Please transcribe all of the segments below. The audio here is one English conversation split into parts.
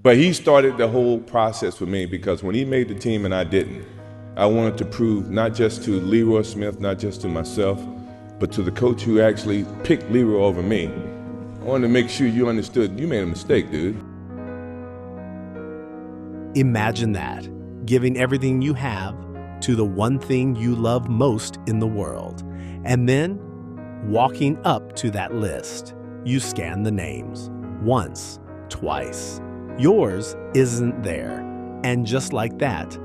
But he started the whole process with me because when he made the team and I didn't, I wanted to prove not just to Leroy Smith, not just to myself, but to the coach who actually picked Leroy over me. I wanted to make sure you understood you made a mistake, dude. Imagine that, giving everything you have to the one thing you love most in the world, and then walking up to that list. You scan the names once, twice. Yours isn't there, and just like that,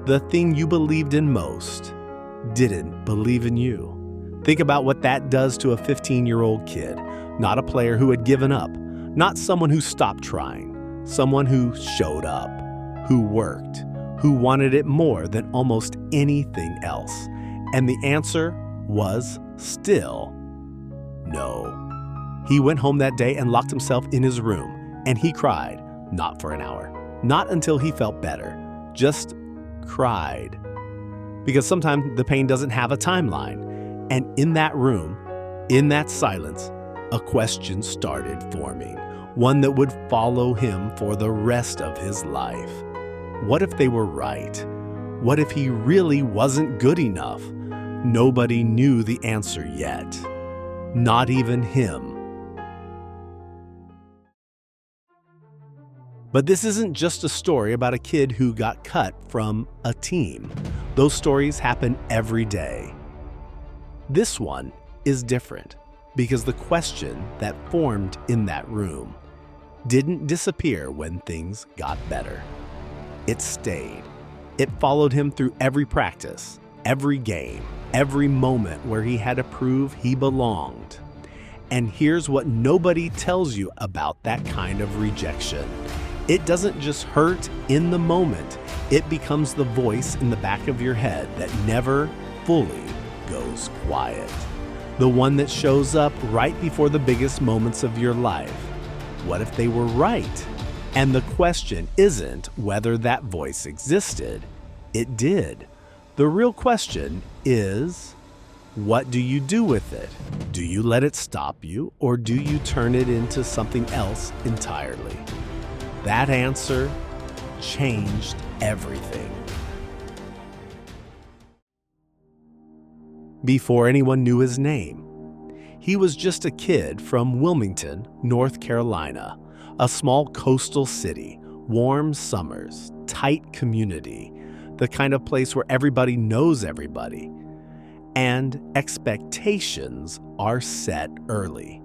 the thing you believed in most didn't believe in you. Think about what that does to a 15-year-old kid, not a player who had given up, not someone who stopped trying, someone who showed up, who worked, who wanted it more than almost anything else. And the answer was still no. He went home that day and locked himself in his room, and he cried, not for an hour, not until he felt better, just cried. Because sometimes the pain doesn't have a timeline. And in that room, in that silence, a question started forming, one that would follow him for the rest of his life. What if they were right? What if he really wasn't good enough? Nobody knew the answer yet. Not even him. But this isn't just a story about a kid who got cut from a team. Those stories happen every day. This one is different because the question that formed in that room didn't disappear when things got better. It stayed. It followed him through every practice, every game, every moment where he had to prove he belonged. And here's what nobody tells you about that kind of rejection. It doesn't just hurt in the moment. It becomes the voice in the back of your head that never fully goes quiet. The one that shows up right before the biggest moments of your life. What if they were right? And the question isn't whether that voice existed. It did. The real question is, what do you do with it? Do you let it stop you, or do you turn it into something else entirely? That answer changed everything. Before anyone knew his name, he was just a kid from Wilmington, North Carolina, a small coastal city, warm summers, tight community, the kind of place where everybody knows everybody, and expectations are set early.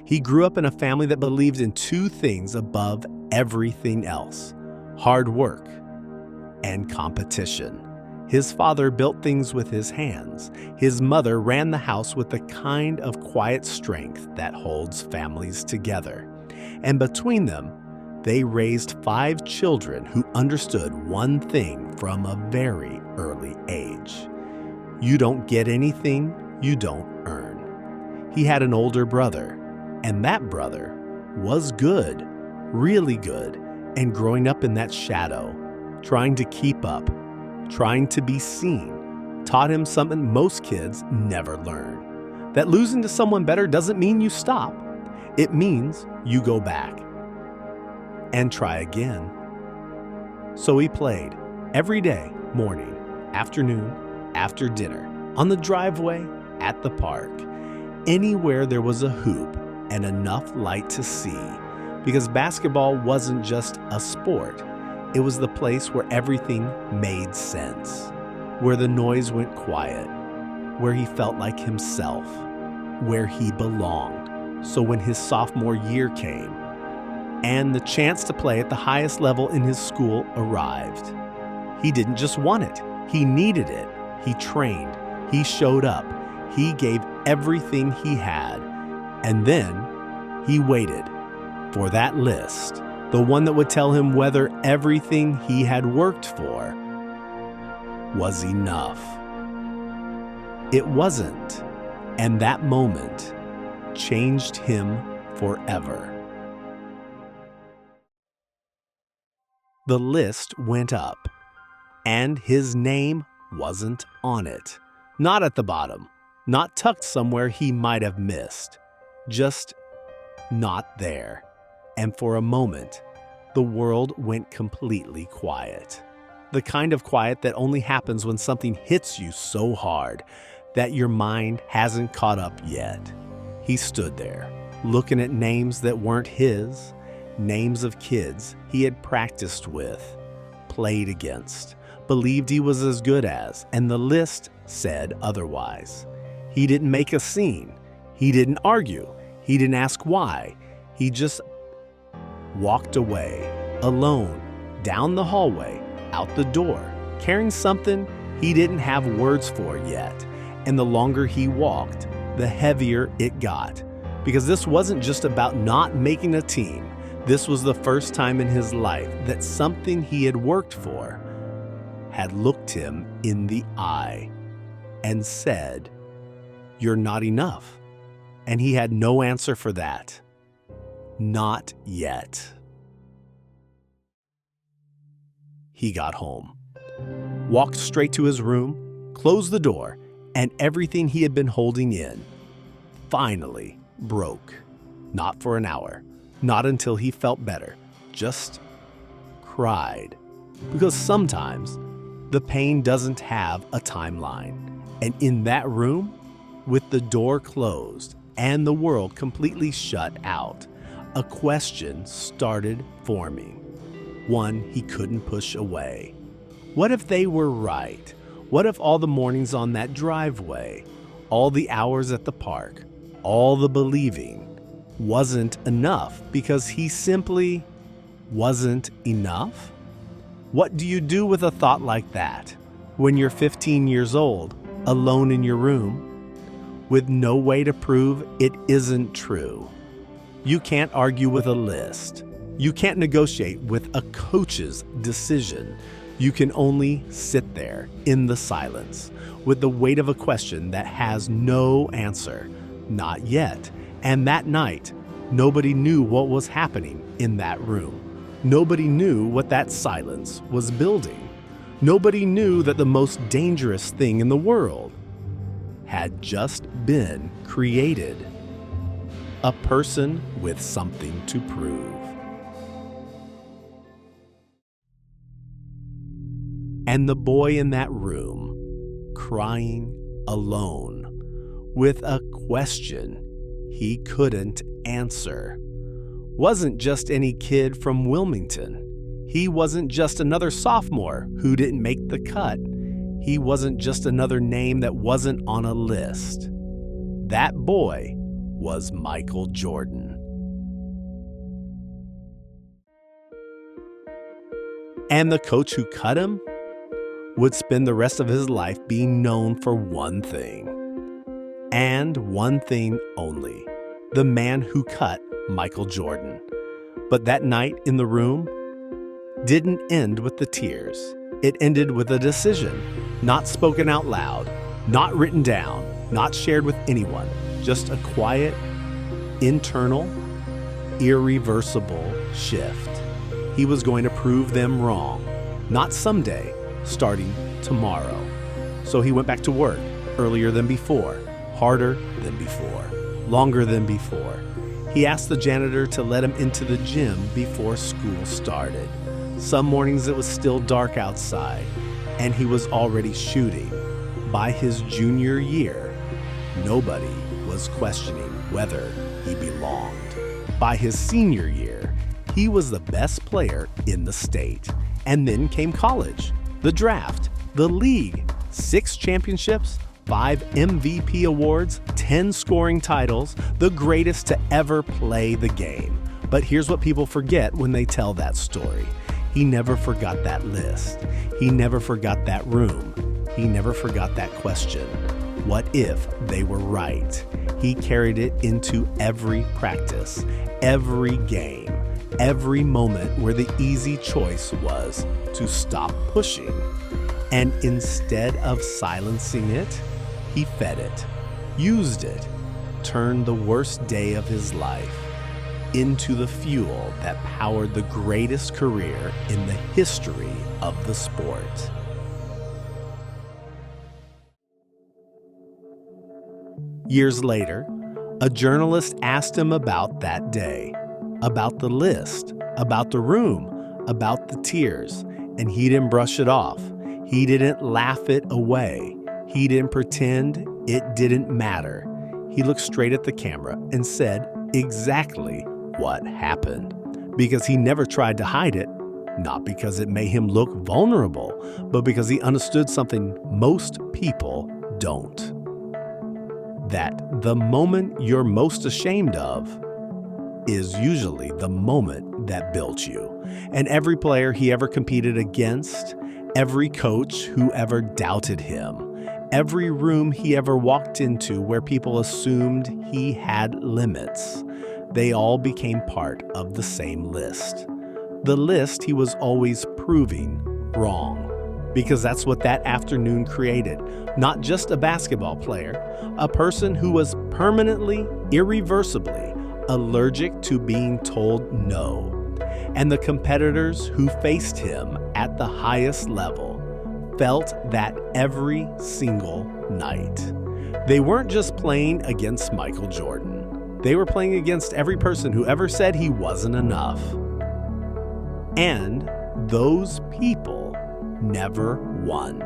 He grew up in a family that believed in two things above everything else: hard work and competition. His father built things with his hands. His mother ran the house with the kind of quiet strength that holds families together. And between them, they raised 5 children who understood one thing from a very early age: you don't get anything you don't earn. He had an older brother, and that brother was good, really good, and growing up in that shadow, trying to keep up, trying to be seen, taught him something most kids never learn: that losing to someone better doesn't mean you stop. It means you go back and try again. So he played every day, morning, afternoon, after dinner, on the driveway, at the park, anywhere there was a hoop and enough light to see, because basketball wasn't just a sport. It was the place where everything made sense, where the noise went quiet, where he felt like himself, where he belonged. So when his sophomore year came, and the chance to play at the highest level in his school arrived, he didn't just want it, he needed it. He trained, he showed up, he gave everything he had, and then he waited for that list, the one that would tell him whether everything he had worked for was enough. It wasn't, and that moment changed him forever. The list went up, and his name wasn't on it. Not at the bottom, not tucked somewhere he might have missed. Just not there. And for a moment, the world went completely quiet. The kind of quiet that only happens when something hits you so hard that your mind hasn't caught up yet. He stood there, looking at names that weren't his, names of kids he had practiced with, played against, believed he was as good as, and the list said otherwise. He didn't make a scene. He didn't argue. He didn't ask why. He just walked away, alone, down the hallway, out the door, carrying something he didn't have words for yet. And the longer he walked, the heavier it got. Because this wasn't just about not making a team. This was the first time in his life that something he had worked for had looked him in the eye and said, "You're not enough." And he had no answer for that. Not yet. He got home, walked straight to his room, closed the door, and everything he had been holding in finally broke. Not for an hour, not until he felt better, just cried. Because sometimes the pain doesn't have a timeline. And in that room, with the door closed and the world completely shut out, a question started forming. One he couldn't push away. What if they were right? What if all the mornings on that driveway, all the hours at the park, all the believing wasn't enough because he simply wasn't enough? What do you do with a thought like that when you're 15 years old, alone in your room, with no way to prove it isn't true? You can't argue with a list. You can't negotiate with a coach's decision. You can only sit there in the silence with the weight of a question that has no answer. Not yet. And that night, nobody knew what was happening in that room. Nobody knew what that silence was building. Nobody knew that the most dangerous thing in the world had just been created. A person with something to prove. And the boy in that room, crying alone, with a question he couldn't answer, wasn't just any kid from Wilmington. He wasn't just another sophomore who didn't make the cut. He wasn't just another name that wasn't on a list. That boy was Michael Jordan. And the coach who cut him would spend the rest of his life being known for one thing, and one thing only: the man who cut Michael Jordan. But that night in the room didn't end with the tears. It ended with a decision, not spoken out loud, not written down, not shared with anyone, just a quiet, internal, irreversible shift. He was going to prove them wrong, not someday, starting tomorrow. So he went back to work earlier than before, harder than before, longer than before. He asked the janitor to let him into the gym before school started. Some mornings it was still dark outside, and he was already shooting. By his junior year, nobody was questioning whether he belonged. By his senior year, he was the best player in the state. And then came college, the draft, the league, 6 championships, 5 MVP awards, 10 scoring titles, the greatest to ever play the game. But here's what people forget when they tell that story. He never forgot that list. He never forgot that room. He never forgot that question. What if they were right? He carried it into every practice, every game, every moment where the easy choice was to stop pushing. And instead of silencing it, he fed it, used it, turned the worst day of his life into the fuel that powered the greatest career in the history of the sport. Years later, a journalist asked him about that day, about the list, about the room, about the tears, and he didn't brush it off. He didn't laugh it away. He didn't pretend it didn't matter. He looked straight at the camera and said exactly what happened, because he never tried to hide it, not because it made him look vulnerable, but because he understood something most people don't. That the moment you're most ashamed of is usually the moment that built you. And every player he ever competed against, every coach who ever doubted him, every room he ever walked into where people assumed he had limits, they all became part of the same list. The list he was always proving wrong. Because that's what that afternoon created. Not just a basketball player, a person who was permanently, irreversibly allergic to being told no. And the competitors who faced him at the highest level felt that every single night. They weren't just playing against Michael Jordan. They were playing against every person who ever said he wasn't enough. And those people never won.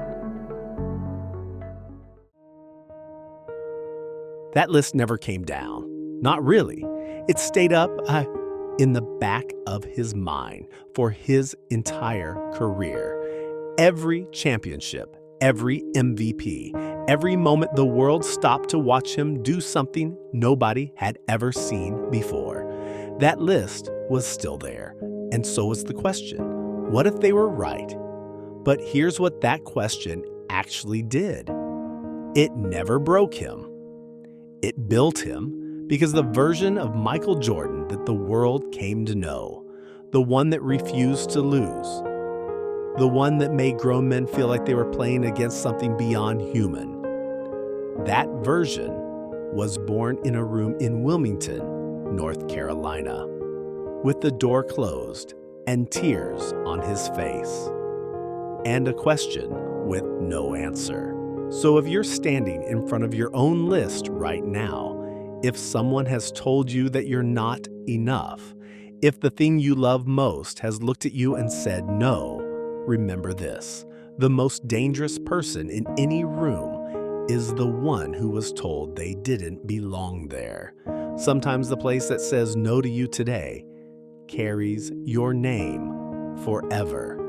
That list never came down. Not really. It stayed up in the back of his mind for his entire career. Every championship, every MVP, every moment the world stopped to watch him do something nobody had ever seen before. That list was still there, and so was the question. What if they were right? But here's what that question actually did. It never broke him. It built him, because the version of Michael Jordan that the world came to know, the one that refused to lose, the one that made grown men feel like they were playing against something beyond human, that version was born in a room in Wilmington, North Carolina, with the door closed and tears on his face, and a question with no answer. So if you're standing in front of your own list right now, if someone has told you that you're not enough, if the thing you love most has looked at you and said no, remember this: the most dangerous person in any room is the one who was told they didn't belong there. Sometimes the place that says no to you today carries your name forever.